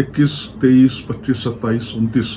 21, 23, 25, 27, 29।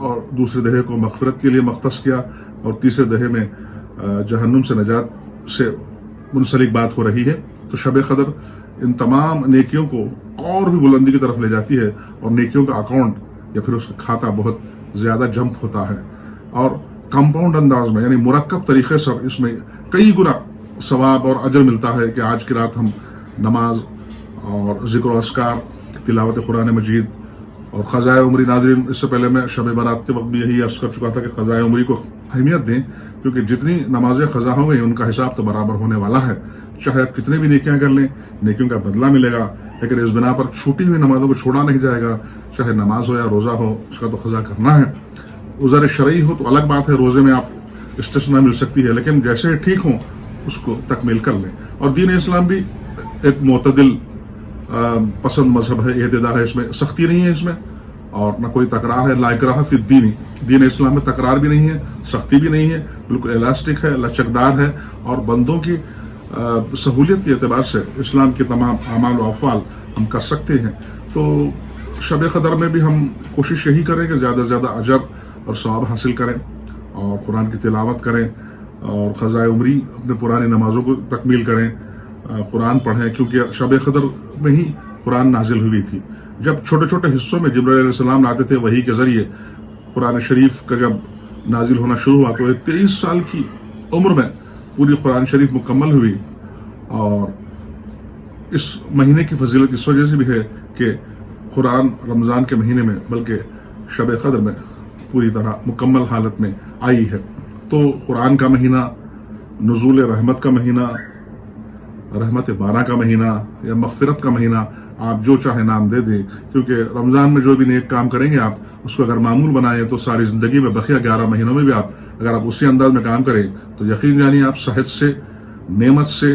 اور دوسرے دہے کو مغفرت کے لیے مختص کیا، اور تیسرے دہے میں جہنم سے نجات سے منسلک بات ہو رہی ہے۔ تو شب قدر ان تمام نیکیوں کو اور بھی بلندی کی طرف لے جاتی ہے، اور نیکیوں کا اکاؤنٹ یا پھر اس کا کھاتا بہت زیادہ جمپ ہوتا ہے، اور کمپاؤنڈ انداز میں یعنی مرکب طریقے سے اس میں کئی گنا ثواب اور اجر ملتا ہے کہ آج کی رات ہم نماز اور ذکر و اذکار، تلاوت قرآن مجید اور قضائے عمری۔ ناظرین، اس سے پہلے میں شب برات کے وقت بھی یہی عرض کر چکا تھا کہ قضائے عمری کو اہمیت دیں، کیونکہ جتنی نمازیں قضا ہو گئی ان کا حساب تو برابر ہونے والا ہے۔ چاہے آپ کتنے بھی نیکیاں کر لیں، نیکیوں کا بدلہ ملے گا، لیکن اس بنا پر چھوٹی ہوئی نمازوں کو چھوڑا نہیں جائے گا۔ چاہے نماز ہو یا روزہ ہو، اس کا تو قضا کرنا ہے۔ عذر شرعی ہو تو الگ بات ہے، روزے میں آپ استثناء مل سکتی ہے، لیکن جیسے ٹھیک ہوں اس کو تکمیل کر لیں۔ اور دین اسلام بھی ایک معتدل پسند مذہب ہے، اعتدال ہے، اس میں سختی نہیں ہے، اس میں اور نہ کوئی تکرار ہے۔ لا اکراہ فی الدین، دین اسلام میں تکرار بھی نہیں ہے، سختی بھی نہیں ہے، بالکل الاسٹک ہے، لچکدار ہے، اور بندوں کی سہولیت کے اعتبار سے اسلام کے تمام اعمال و افعال ہم کر سکتے ہیں۔ تو شب قدر میں بھی ہم کوشش یہی کریں کہ زیادہ سے زیادہ اجر اور ثواب حاصل کریں، اور قرآن کی تلاوت کریں، اور قضائے عمری اپنے پرانی نمازوں کو تکمیل کریں، قرآن پڑھیں، کیونکہ شب قدر میں ہی قرآن نازل ہوئی تھی۔ جب چھوٹے چھوٹے حصوں میں جبرائیل علیہ السلام آتے تھے وحی کے ذریعے، قرآن شریف کا جب نازل ہونا شروع ہوا تو 23 سال کی عمر میں پوری قرآن شریف مکمل ہوئی۔ اور اس مہینے کی فضیلت اس وجہ سے بھی ہے کہ قرآن رمضان کے مہینے میں بلکہ شب قدر میں پوری طرح مکمل حالت میں آئی ہے۔ تو قرآن کا مہینہ، نزول رحمت کا مہینہ، رحمت بارہ کا مہینہ یا مغفرت کا مہینہ، آپ جو چاہے نام دے دیں، کیونکہ رمضان میں جو بھی نیک کام کریں گے آپ اس کو اگر معمول بنائیں تو ساری زندگی میں بقیہ 11 مہینوں میں بھی اگر آپ اسی انداز میں کام کریں تو یقین جانیے آپ صحت سے، نعمت سے،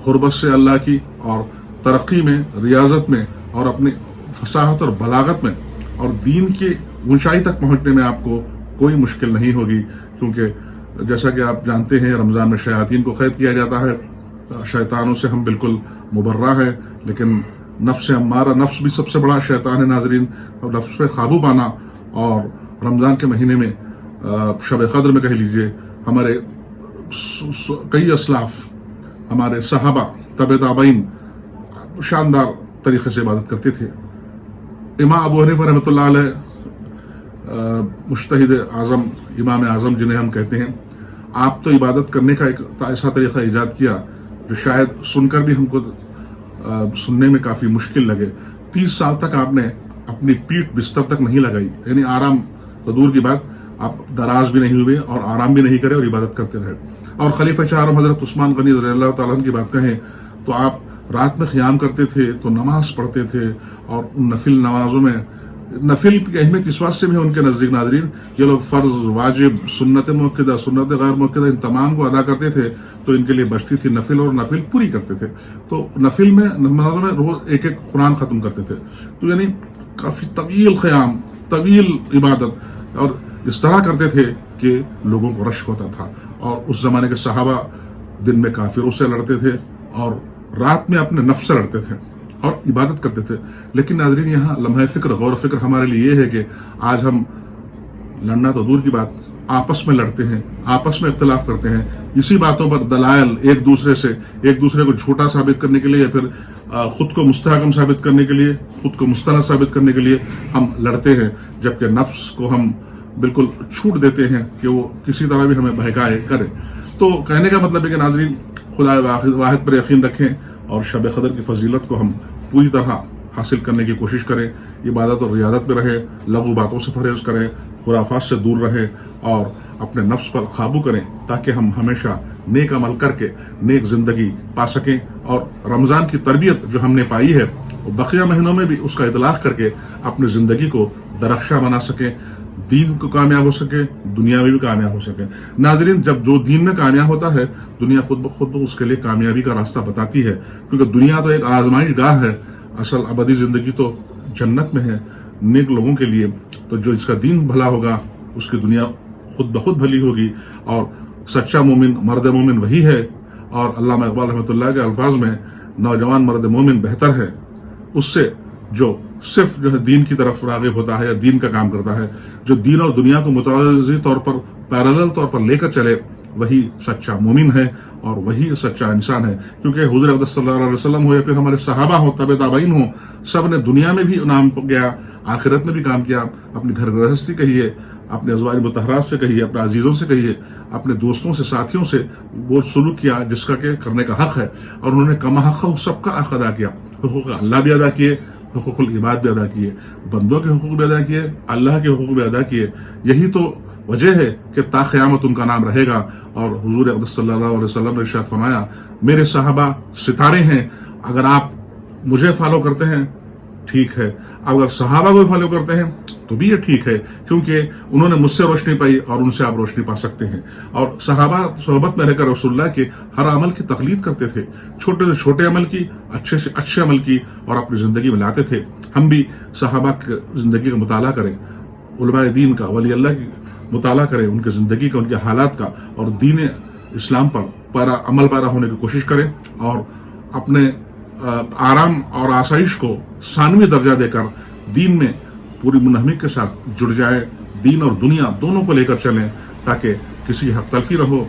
قربت سے اللہ کی، اور ترقی میں، ریاضت میں، اور اپنی فصاحت اور بلاغت میں، اور دین کی اونچائی تک پہنچنے میں آپ کو کوئی مشکل نہیں ہوگی۔ کیونکہ جیسا کہ آپ جانتے ہیں رمضان میں شیاطین کو قید کیا جاتا ہے، شیطانوں سے ہم بالکل مبرہ ہیں، لیکن نفس ہمارا نفس بھی سب سے بڑا شیطان ہے ناظرین، اور نفس پہ قابو پانا۔ اور رمضان کے مہینے میں شب قدر میں کہہ لیجئے ہمارے کئی اسلاف، ہمارے صحابہ، تابع تابعین شاندار طریقے سے عبادت کرتے تھے۔ امام ابو حنیفہ رحمۃ اللہ علیہ، مجتہد اعظم، امام اعظم جنہیں ہم کہتے ہیں، آپ تو عبادت کرنے کا ایک ایسا طریقہ ایجاد کیا جو شاید سن کر بھی ہم کو سننے میں کافی مشکل لگے۔ 30 سال تک آپ نے اپنی پیٹھ بستر تک نہیں لگائی، یعنی آرام تو دور کی بات، آپ دراز بھی نہیں ہوئے اور آرام بھی نہیں کرے اور عبادت کرتے رہے۔ اور خلیفہ چہارم حضرت عثمان غنی رضی اللہ تعالیٰ عنہ کی بات کہیں تو آپ رات میں قیام کرتے تھے تو نماز پڑھتے تھے، اور ان نفل نمازوں میں، نفل کی اہمیت اس واسطے بھی ہے ان کے نزدیک ناظرین، یہ لوگ فرض، واجب، سنت موقدہ، سنت غیر موقدہ ان تمام کو ادا کرتے تھے تو ان کے لیے بچتی تھی نفل، اور نفل پوری کرتے تھے۔ تو نفل میں، نمازوں میں روز ایک ایک قرآن ختم کرتے تھے، تو یعنی کافی طویل قیام، طویل عبادت، اور اس طرح کرتے تھے کہ لوگوں کو رشک ہوتا تھا۔ اور اس زمانے کے صحابہ دن میں کافروں سے لڑتے تھے اور رات میں اپنے نفس سے لڑتے تھے اور عبادت کرتے تھے۔ لیکن ناظرین یہاں لمحہ فکر، غور و فکر ہمارے لیے یہ ہے کہ آج ہم لڑنا تو دور کی بات، آپس میں لڑتے ہیں، آپس میں اختلاف کرتے ہیں، اسی باتوں پر دلائل ایک دوسرے کو جھوٹا ثابت کرنے کے لیے یا پھر خود کو مستحکم ثابت کرنے کے لیے، خود کو مستند ثابت کرنے کے لیے ہم لڑتے ہیں، جبکہ نفس کو ہم بالکل چھوٹ دیتے ہیں کہ وہ کسی طرح بھی ہمیں بہکائے کرے۔ تو کہنے کا مطلب ہے کہ ناظرین خدا واحد پر یقین رکھیں اور شب قدر کی فضیلت کو ہم پوری طرح حاصل کرنے کی کوشش کریں، عبادت اور ریاضت میں رہیں، لغو باتوں سے پرہیز کریں، خرافات سے دور رہیں، اور اپنے نفس پر قابو کریں تاکہ ہم ہمیشہ نیک عمل کر کے نیک زندگی پا سکیں، اور رمضان کی تربیت جو ہم نے پائی ہے وہ بقیہ مہینوں میں بھی اس کا اطلاق کر کے اپنی زندگی کو درخشاں بنا سکیں، دین کو کامیاب ہو سکے، دنیا میں بھی کامیاب ہو سکے۔ ناظرین جب جو دین میں کامیاب ہوتا ہے دنیا خود بخود اس کے لیے کامیابی کا راستہ بتاتی ہے، کیونکہ دنیا تو ایک آزمائش گاہ ہے، اصل ابدی زندگی تو جنت میں ہے نیک لوگوں کے لیے۔ تو جو اس کا دین بھلا ہوگا اس کی دنیا خود بخود بھلی ہوگی، اور سچا مومن، مرد مومن وہی ہے، اور علامہ اقبال رحمۃ اللہ کے الفاظ میں نوجوان مرد مومن بہتر ہے اس سے جو صرف جو ہے دین کی طرف راغب ہوتا ہے یا دین کا کام کرتا ہے، جو دین اور دنیا کو متوازی طور پر پیرالل طور پر لے کر چلے، وہی سچا مومن ہے اور وہی سچا انسان ہے. کیونکہ حضور اقدس صلی اللہ علیہ وسلم ہو یا پھر ہمارے صحابہ ہو، تابع تابعین ہو، سب نے دنیا میں بھی نام کیا، آخرت میں بھی کام کیا. اپنی گھر گرہستی کہیے، اپنے ازواج مطہرات سے کہیے، اپنے عزیزوں سے کہیے، اپنے دوستوں سے، ساتھیوں سے وہ سلوک کیا جس کا کہ کرنے کا حق ہے، اور انہوں نے کما حق سب کا حق ادا کیا. حقوق اللہ بھی ادا کیے، حقوق العباد بھی ادا کیے، بندوں کے حقوق بھی ادا کیے، اللہ کے حقوق بھی ادا کیے. یہی تو وجہ ہے کہ تا قیامت ان کا نام رہے گا. اور حضور اقدس صلی اللہ علیہ وسلم نے ارشاد فرمایا، میرے صحابہ ستارے ہیں، اگر آپ مجھے فالو کرتے ہیں ٹھیک ہے، اگر صحابہ کو فالو کرتے ہیں تو بھی یہ ٹھیک ہے، کیونکہ انہوں نے مجھ سے روشنی پائی اور ان سے آپ روشنی پا سکتے ہیں. اور صحابہ صحبت میں رہ کر رسول اللہ کے ہر عمل کی تقلید کرتے تھے، چھوٹے سے چھوٹے عمل کی، اچھے سے اچھے عمل کی، اور اپنی زندگی میں لاتے تھے. ہم بھی صحابہ کی زندگی کا مطالعہ کریں، علماء دین کا، ولی اللہ کی مطالعہ کریں، ان کی زندگی کا، ان کے حالات کا، اور دین اسلام پر عمل پیرا ہونے کی کوشش کریں، اور اپنے آرام اور آسائش کو ثانوی درجہ دے کر دین میں پوری منہمک کے ساتھ جڑ جائے. دین اور دنیا دونوں کو لے کر چلیں تاکہ کسی حق تلفی نہ ہو،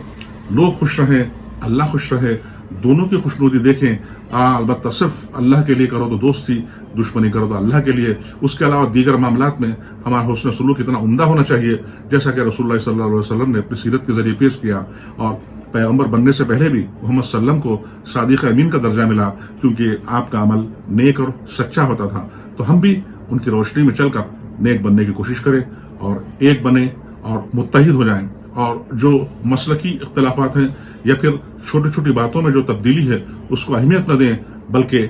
لوگ خوش رہیں، اللہ خوش رہے، دونوں کی خوشنودی دیکھیں. البتہ صرف اللہ کے لیے کرو تو دوستی، دشمنی کرو تو اللہ کے لیے. اس کے علاوہ دیگر معاملات میں ہمارا حسن سلوک اتنا عمدہ ہونا چاہیے جیسا کہ رسول اللہ صلی اللہ علیہ وسلم نے اپنی سیرت کے ذریعے پیش کیا. اور پیغمبر بننے سے پہلے بھی محمد صلی اللہ علیہ وسلم کو صادق امین کا درجہ ملا، کیونکہ آپ کا عمل نیک اور سچا ہوتا تھا. تو ہم بھی ان کی روشنی میں چل کر نیک بننے کی کوشش کریں اور ایک بنیں اور متحد ہو جائیں. اور جو مسلکی اختلافات ہیں یا پھر چھوٹی چھوٹی باتوں میں جو تبدیلی ہے اس کو اہمیت نہ دیں، بلکہ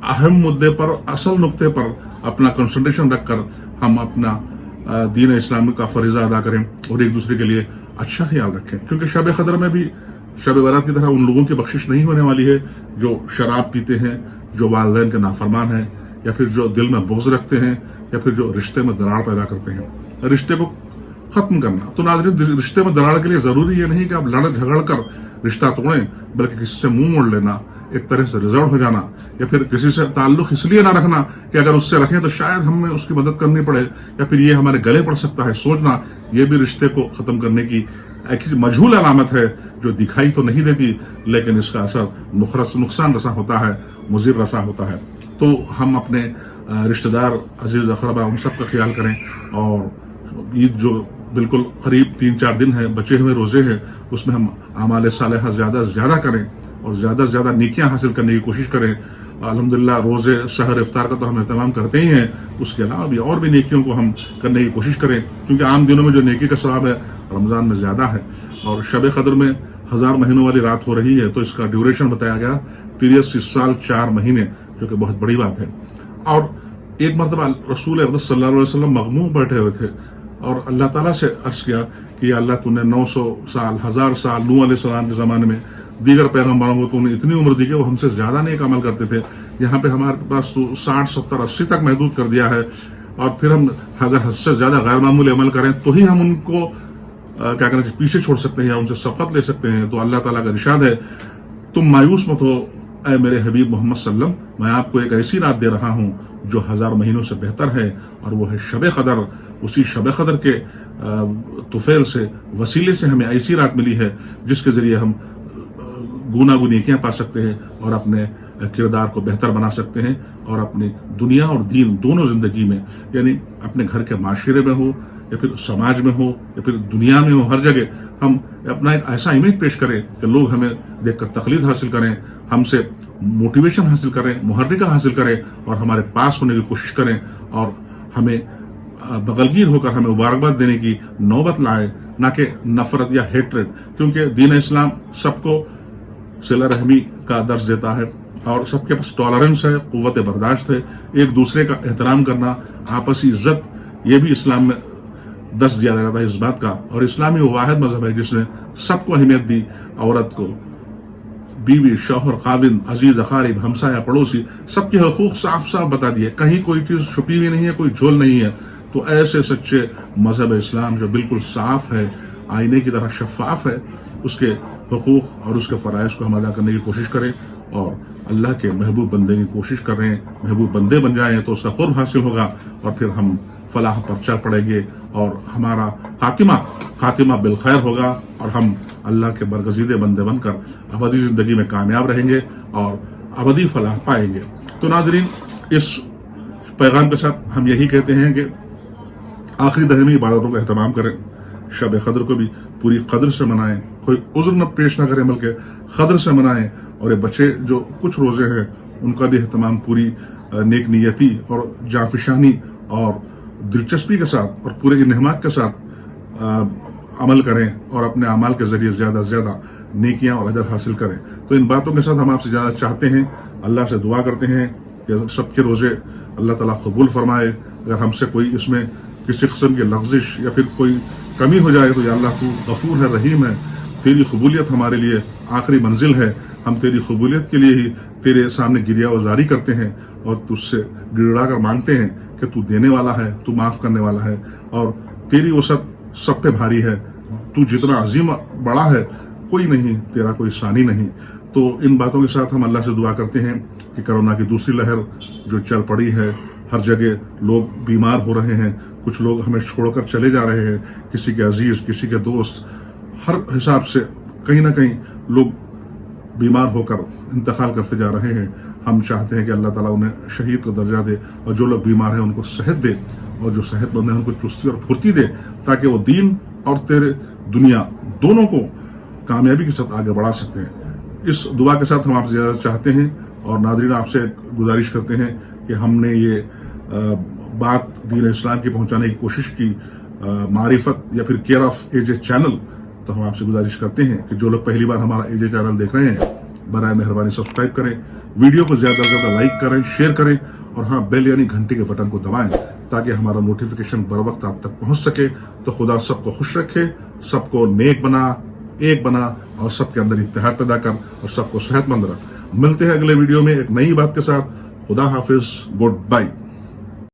اہم مدے پر، اصل نقطے پر اپنا کنسنٹریشن رکھ کر ہم اپنا دین اسلام کا فریضہ ادا کریں اور ایک دوسرے کے لیے اچھا خیال رکھیں. کیونکہ شب قدر میں بھی شب برات کی طرح ان لوگوں کی بخشش نہیں ہونے والی ہے جو شراب پیتے ہیں، جو والدین کے نافرمان ہیں، یا پھر جو دل میں بغض رکھتے ہیں، یا پھر جو رشتے میں دراڑ پیدا کرتے ہیں. رشتے کو ختم کرنا تو ناظرین، رشتے میں دراڑ کے لیے ضروری یہ نہیں کہ آپ لڑ جھگڑ کر رشتہ توڑیں، بلکہ کسی سے منہ موڑ لینا، ایک طرح سے ریزرو ہو جانا، یا پھر کسی سے تعلق اس لیے نہ رکھنا کہ اگر اس سے رکھیں تو شاید ہمیں اس کی مدد کرنی پڑے، یا پھر یہ ہمارے گلے پڑ سکتا ہے. سوچنا یہ بھی رشتے کو ختم کرنے کی ایک مجہول علامت ہے جو دکھائی تو نہیں دیتی، لیکن اس کا اثر نقصان رساں ہوتا ہے، مضر رساں ہوتا ہے. تو ہم اپنے رشتہ دار، عزیز اقربا، ان سب کا خیال کریں. اور عید جو بالکل قریب 3-4 دن ہے، بچے ہوئے روزے ہیں، اس میں ہم اعمال صالحہ زیادہ سے زیادہ کریں اور زیادہ سے زیادہ نیکیاں حاصل کرنے کی کوشش کریں. الحمدللہ روزے، سحر، افطار کا تو ہم اہتمام کرتے ہی ہیں، اس کے علاوہ بھی اور بھی نیکیوں کو ہم کرنے کی کوشش کریں، کیونکہ عام دنوں میں جو نیکی کا ثواب ہے رمضان میں زیادہ ہے. اور شب قدر میں 1000 مہینوں والی رات ہو رہی ہے، تو اس کا ڈیوریشن بتایا گیا 83 سال 4 مہینے، جو کہ بہت بڑی بات ہے. اور ایک مرتبہ رسول اقدس صلی اللہ علیہ وسلم مغموم بیٹھے ہوئے تھے اور اللہ تعالیٰ سے عرض کیا کہ یا اللہ، تو نے 900 سال، 1000 سال نوح علیہ السلام کے زمانے میں دیگر پیغمبروں کو تو نے اتنی عمر دی کہ وہ ہم سے زیادہ نیک عمل کرتے تھے. یہاں پہ ہمارے پاس تو 60 70 80 تک محدود کر دیا ہے، اور پھر ہم اگر حد سے زیادہ غیر معمولی عمل کریں تو ہی ہم ان کو کیا کرنا چاہیے، پیچھے چھوڑ سکتے ہیں یا ان سے سبقت لے سکتے ہیں. تو اللہ تعالیٰ کا ارشاد ہے، تم مایوس مت ہو اے میرے حبیب محمد صلی اللہ علیہ وسلم، میں آپ کو ایک ایسی رات دے رہا ہوں جو 1000 مہینوں سے بہتر ہے، اور وہ ہے شب قدر. اسی شب قدر کے طفیل سے، وسیلے سے ہمیں ایسی رات ملی ہے جس کے ذریعے ہم گناہ نیکیاں پا سکتے ہیں اور اپنے کردار کو بہتر بنا سکتے ہیں، اور اپنی دنیا اور دین دونوں زندگی میں، یعنی اپنے گھر کے معاشرے میں ہو یا پھر سماج میں ہو یا پھر دنیا میں ہو، ہر جگہ ہم اپنا ایک ایسا امیج پیش کریں کہ لوگ ہمیں دیکھ کر تقلید حاصل کریں، ہم سے موٹیویشن حاصل کریں، محرکہ حاصل کریں، اور ہمارے پاس ہونے کی کوشش کریں، اور ہمیں بغلگیر ہو کر ہمیں مبارکباد دینے کی نوبت لائے، نہ کہ نفرت یا ہیٹریڈ. کیونکہ دین اسلام سب کو صلہ رحمی کا درس دیتا ہے، اور سب کے پاس ٹالرنس ہے، قوت برداشت ہے، ایک دوسرے کا احترام کرنا، آپسی عزت، یہ بھی اسلام میں درس دیا جاتا ہے اس بات کا. اور اسلامی وہ واحد مذہب ہے جس نے سب کو اہمیت دی، عورت کو، بیوی، شوہر، خاوند، عزیز اقارب، ہمسایہ، پڑوسی، سب کے حقوق صاف صاف بتا دیے، کہیں کوئی چیز چھپی ہوئی نہیں ہے، کوئی جھول نہیں ہے. تو ایسے سچے مذہب اسلام جو بالکل صاف ہے، آئینے کی طرح شفاف ہے، اس کے حقوق اور اس کے فرائض کو ہم ادا کرنے کی کوشش کریں. اور اللہ کے محبوب بندے کی کوشش کر رہے ہیں, محبوب بندے بن جائیں تو اس کا قرب حاصل ہوگا اور پھر ہم فلاح پر چل پڑیں گے اور ہمارا خاتمہ بالخیر ہوگا اور ہم اللہ کے برگزیدے بندے بن کر ابدی زندگی میں کامیاب رہیں گے اور ابدی فلاح پائیں گے. تو ناظرین, اس پیغام کے ساتھ ہم یہی کہتے ہیں کہ آخری دہمی عبادتوں کا اہتمام کریں, شب قدر کو بھی پوری قدر سے منائیں, کوئی عذر نہ پیش نہ کریں بلکہ قدر سے منائیں, اور یہ بچے جو کچھ روزے ہیں ان کا بھی اہتمام پوری نیک نیتی اور جانفشانی اور دلچسپی کے ساتھ اور پورے انہماک کے ساتھ عمل کریں اور اپنے اعمال کے ذریعے زیادہ سے زیادہ نیکیاں اور اجر حاصل کریں. تو ان باتوں کے ساتھ ہم آپ سے زیادہ چاہتے ہیں, اللہ سے دعا کرتے ہیں کہ سب کے روزے اللہ تعالیٰ قبول فرمائے. اگر ہم سے کوئی اس میں کسی قسم کی لغزش یا پھر کوئی کمی ہو جائے تو یا اللہ تو غفور ہے, رحیم ہے, تیری قبولیت ہمارے لیے آخری منزل ہے, ہم تیری قبولیت کے لیے ہی تیرے سامنے گریہ وزاری کرتے ہیں اور تجھ سے گڑگڑا کر مانگتے ہیں کہ تو دینے والا ہے, تو معاف کرنے والا ہے اور تیری وسعت سب پہ بھاری ہے, تو جتنا عظیم بڑا ہے کوئی نہیں, تیرا کوئی ثانی نہیں. تو ان باتوں کے ساتھ ہم اللہ سے دعا کرتے ہیں کہ کرونا کی دوسری لہر جو چل پڑی ہے, ہر جگہ لوگ بیمار ہو رہے ہیں, کچھ لوگ ہمیں چھوڑ کر چلے جا رہے ہیں, کسی کے عزیز, کسی کے دوست, ہر حساب سے کہیں نہ کہیں لوگ بیمار ہو کر انتقال کرتے جا رہے ہیں. ہم چاہتے ہیں کہ اللہ تعالیٰ انہیں شہید کا درجہ دے اور جو لوگ بیمار ہیں ان کو صحت دے اور جو صحت مند ہیں ان کو چستی اور پھرتی دے تاکہ وہ دین اور تیرے دنیا دونوں کو کامیابی کے ساتھ آگے بڑھا سکتے ہیں. اس دعا کے ساتھ ہم آپ سے زیادہ چاہتے ہیں اور ناظرین آپ سے گزارش کرتے ہیں کہ ہم نے یہ بات دین اسلام کی پہنچانے کی کوشش کی, معرفت یا پھر کیئر آف AJ چینل. تو ہم آپ سے گزارش کرتے ہیں کہ جو لوگ پہلی بار ہمارا AJ چینل دیکھ رہے ہیں برائے مہربانی سبسکرائب کریں, ویڈیو کو زیادہ سے زیادہ لائک کریں, شیئر کریں اور ہاں بیل یعنی گھنٹی کے بٹن کو دبائیں تاکہ ہمارا نوٹیفیکیشن بر وقت آپ تک پہنچ سکے. تو خدا سب کو خوش رکھے, سب کو نیک بنا, ایک بنا اور سب کے اندر اتحاد پیدا کر اور سب کو صحت مند رکھ. ملتے ہیں اگلے ویڈیو میں ایک نئی بات کے ساتھ. خدا حافظ, گڈ بائی.